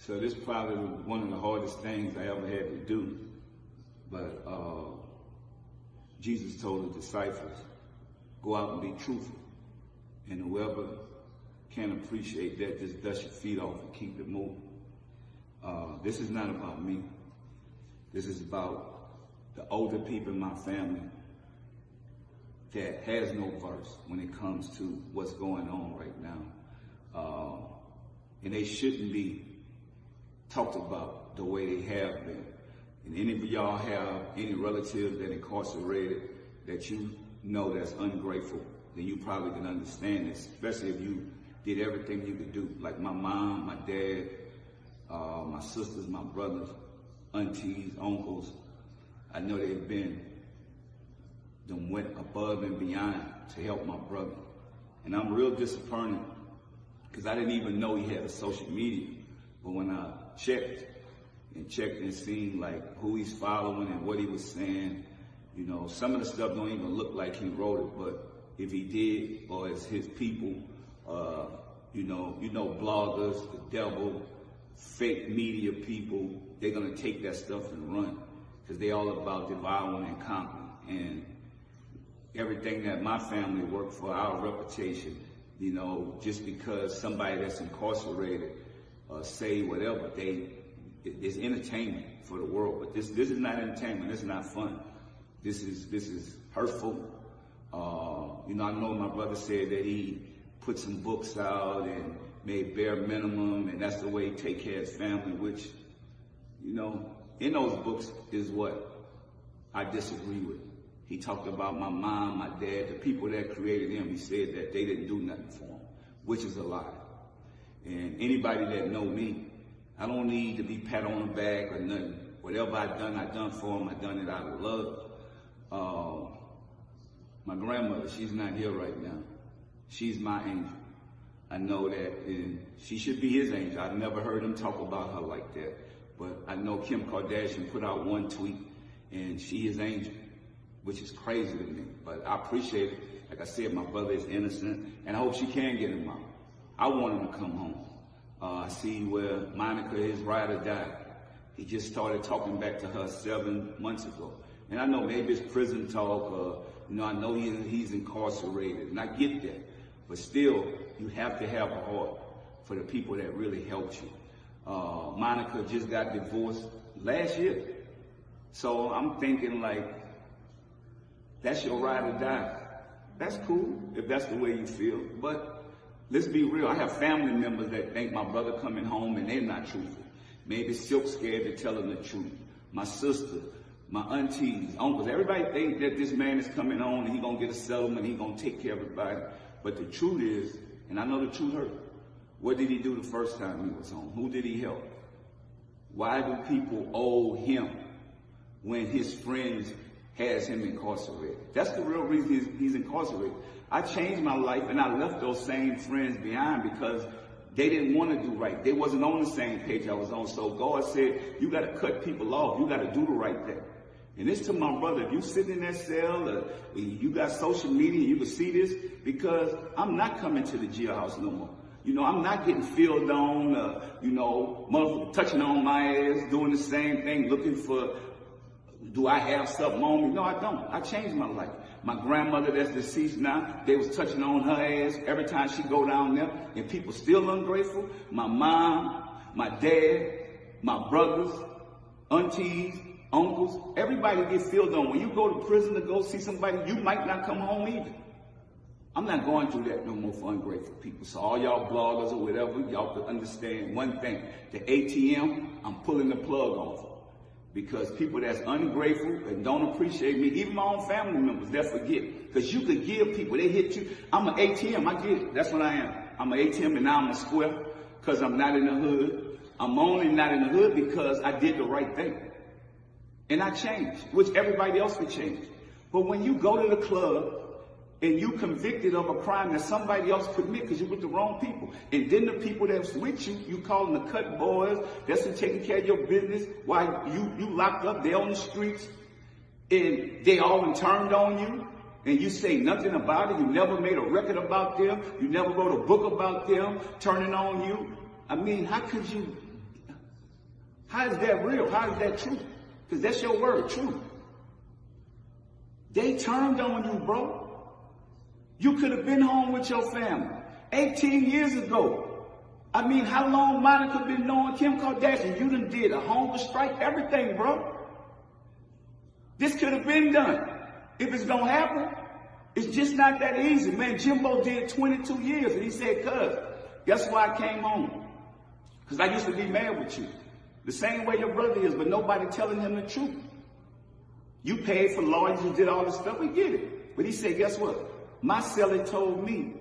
So this probably was one of the hardest things I ever had to do. But Jesus told the disciples, go out and be truthful. And whoever can appreciate that, just dust your feet off and keep it moving. This is not about me. This is about the older people in my family that has no verse when it comes to what's going on right now. And they shouldn't be talked about the way they have been. And any of y'all have any relatives that incarcerated that you know that's ungrateful, then you probably can understand this, especially if you did everything you could do. Like my mom, my dad, my sisters, my brothers, aunties, uncles. I know they've went above and beyond to help my brother. And I'm real disappointed because I didn't even know he had a social media. But when I checked and seen like who he's following and what he was saying, you know, some of the stuff don't even look like he wrote it, but if he did, or it's his people, you know, bloggers, the devil, fake media people, they're gonna take that stuff and run, because they're all about devouring and conquering. And everything that my family worked for, our reputation, you know, just because somebody that's incarcerated say whatever, it's entertainment for the world. But this is not entertainment. This is not fun. This is hurtful. You know, I know my brother said that he put some books out and made bare minimum, and that's the way he take care of his family, which, you know, in those books is what I disagree with. He talked about my mom, my dad, the people that created him. He said that they didn't do nothing for him, which is a lie. And anybody that know me, I don't need to be pat on the back or nothing. Whatever I done for him. I done it out of love. My grandmother, she's not here right now. She's my angel. I know that, and she should be his angel. I've never heard him talk about her like that. But I know Kim Kardashian put out one tweet, and she is angel, which is crazy to me. But I appreciate it. Like I said, my brother is innocent, and I hope she can get him out. I want him to come home. I see where Monica, his ride or die. He just started talking back to her 7 months ago. And I know maybe it's prison talk, you know, I know he's incarcerated, and I get that. But still, you have to have a heart for the people that really helped you. Monica just got divorced last year. So I'm thinking like, that's your ride or die. That's cool if that's the way you feel. But let's be real. I have family members that think my brother coming home and they're not truthful. Maybe Silk scared to tell them the truth. My sister, my aunties, uncles, everybody think that this man is coming home and he's going to get a settlement, he's going to take care of everybody. But the truth is, and I know the truth hurt, what did he do the first time he was home? Who did he help? Why do people owe him when his friends has him incarcerated? That's the real reason he's incarcerated. I changed my life and I left those same friends behind because they didn't want to do right. They wasn't on the same page I was on. So God said, you got to cut people off. You got to do the right thing. And this to my brother, if you sitting in that cell, or you got social media, you can see this, because I'm not coming to the jailhouse no more. You know, I'm not getting filled on, you know, motherfucker touching on my ass, doing the same thing, looking for, do I have something on me? No, I don't. I changed my life. My grandmother that's deceased now, they was touching on her ass every time she go down there, and people still ungrateful. My mom, my dad, my brothers, aunties, uncles, everybody get filled on. When you go to prison to go see somebody, you might not come home either. I'm not going through that no more for ungrateful people. So all y'all bloggers or whatever, y'all could understand one thing. The ATM, I'm pulling the plug off. Because people that's ungrateful and don't appreciate me, even my own family members, they'll forget. Because you could give people, they hit you. I'm an ATM, I get it. That's what I am. I'm an ATM and now I'm a square because I'm not in the hood. I'm only not in the hood because I did the right thing. And I changed, which everybody else could change. But when you go to the club and you convicted of a crime that somebody else commit because you with the wrong people, and then the people that's with you, you call them the cut boys, that's who taking care of your business while you locked up, they on the streets, and they all turned on you, and you say nothing about it, you never made a record about them, you never wrote a book about them turning on you. I mean, how could you How is that real? How is that true? Because that's your word, true. They turned on you, bro. You could have been home with your family 18 years ago. I mean, how long Monica been knowing Kim Kardashian? You done did a hunger strike, everything, bro. This could have been done. If it's gonna happen, it's just not that easy. Man, Jimbo did 22 years, and he said, cuz, guess why I came home? Because I used to be mad with you. The same way your brother is, but nobody telling him the truth. You paid for lawyers, you did all this stuff, we get it. But he said, guess what? My seller told me,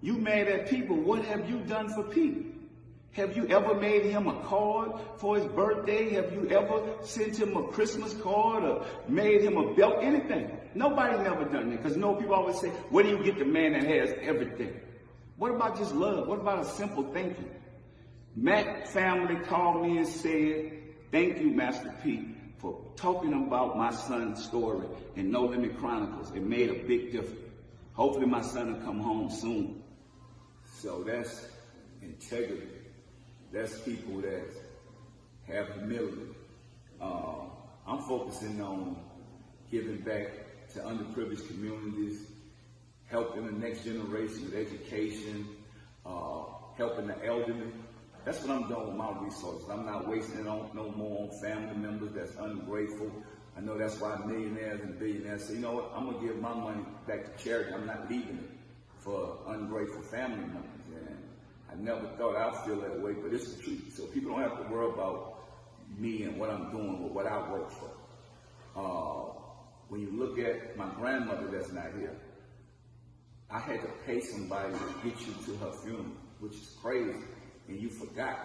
you mad at people, what have you done for people? Have you ever made him a card for his birthday? Have you ever sent him a Christmas card or made him a belt, anything? Nobody never done that, because people always say, where do you get the man that has everything? What about just love? What about a simple thank you? Mac family called me and said, thank you, Master P, for talking about my son's story in No Limit Chronicles. It made a big difference. Hopefully my son will come home soon. So that's integrity. That's people that have humility. I'm focusing on giving back to underprivileged communities, helping the next generation with education, helping the elderly. That's what I'm doing with my resources. I'm not wasting it on no more on family members that's ungrateful. I know that's why millionaires and billionaires say, you know what, I'm going to give my money back to charity. I'm not leaving it for ungrateful family members. And I never thought I'd feel that way, but it's the truth. So people don't have to worry about me and what I'm doing or what I work for. When you look at my grandmother that's not here, I had to pay somebody to get you to her funeral, which is crazy. And you forgot.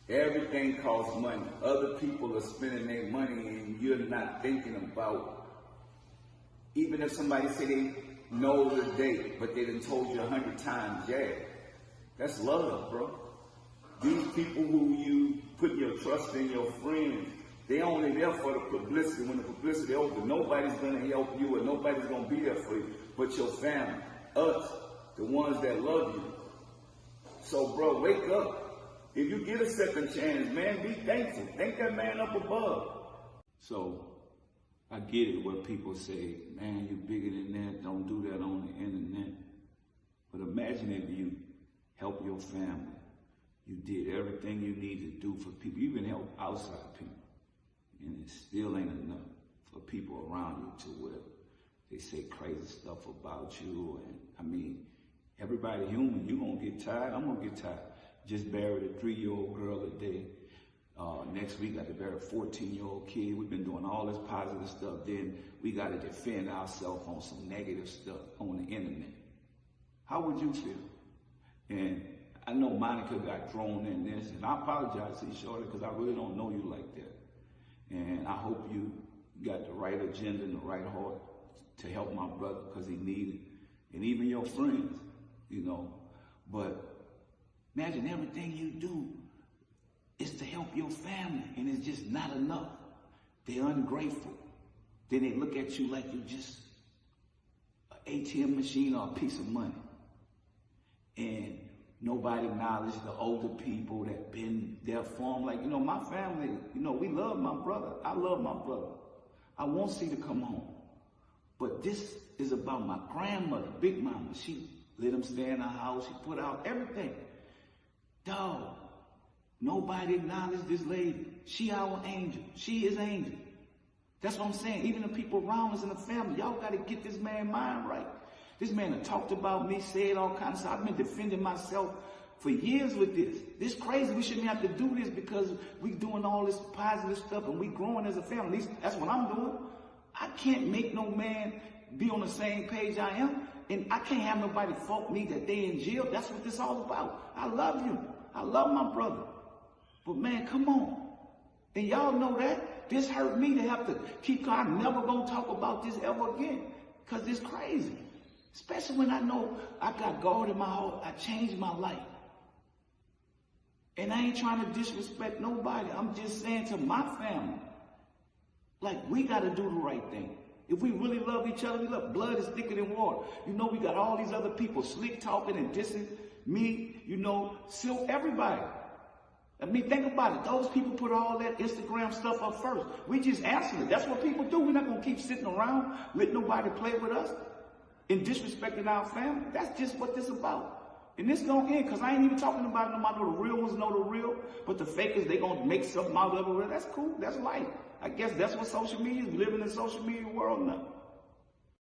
Everything costs money. Other people are spending their money and you're not thinking about, even if somebody say they know the date, but they done told you 100 times, yeah, that's love, bro. These people who you put your trust in, your friends, they only there for the publicity. When the publicity over, nobody's gonna help you or nobody's gonna be there for you but your family, us, the ones that love you. So, bro, wake up. If you get a second chance, man, be thankful. Thank that man up above. So, I get it where people say, man, you bigger than that. Don't do that on the internet. But imagine if you help your family. You did everything you need to do for people. You even help outside people. And it still ain't enough for people around you to where they say crazy stuff about you. And, I mean, everybody human, you gonna get tired, I'm gonna get tired. Just buried a 3-year-old girl today. Next week, got to bury a 14-year-old kid. We've been doing all this positive stuff. Then we got to defend ourselves on some negative stuff on the internet. How would you feel? And I know Monica got thrown in this, and I apologize to you, Shorty, because I really don't know you like that. And I hope you got the right agenda and the right heart to help my brother, because he needs it. And even your friends, you know. But imagine everything you do is to help your family, and it's just not enough. They're ungrateful. Then they look at you like you're just an ATM machine or a piece of money. And nobody acknowledges the older people that been there for them. Like, you know, my family, you know, we love my brother. I love my brother. I want C to come home. But this is about my grandmother, Big Mama. She let him stay in her house. She put out everything. Dog, nobody acknowledged this lady. She our angel. She is angel. That's what I'm saying. Even the people around us in the family, y'all got to get this man's mind right. This man had talked about me, said all kinds of stuff. I've been defending myself for years with this. This crazy. We shouldn't have to do this because we doing all this positive stuff and we growing as a family. At least that's what I'm doing. I can't make no man be on the same page I am. And I can't have nobody fault me that they in jail. That's what this all about. I love you. I love my brother. But man, come on. And y'all know that. This hurt me to have to keep going. I'm never going to talk about this ever again. Because it's crazy. Especially when I know I got God in my heart. I changed my life. And I ain't trying to disrespect nobody. I'm just saying to my family, like, we got to do the right thing. If we really love each other, we love, blood is thicker than water. You know, we got all these other people slick talking and dissing me, you know, Silk, everybody. I mean, think about it. Those people put all that Instagram stuff up first. We just answer it. That's what people do. We're not going to keep sitting around, let nobody play with us and disrespecting our family. That's just what this is about. And this don't end, because I ain't even talking about it. No matter the real ones know the real, but the fakers, they going to make something out of it. That's cool. That's life. I guess that's what social media is, living in the social media world now.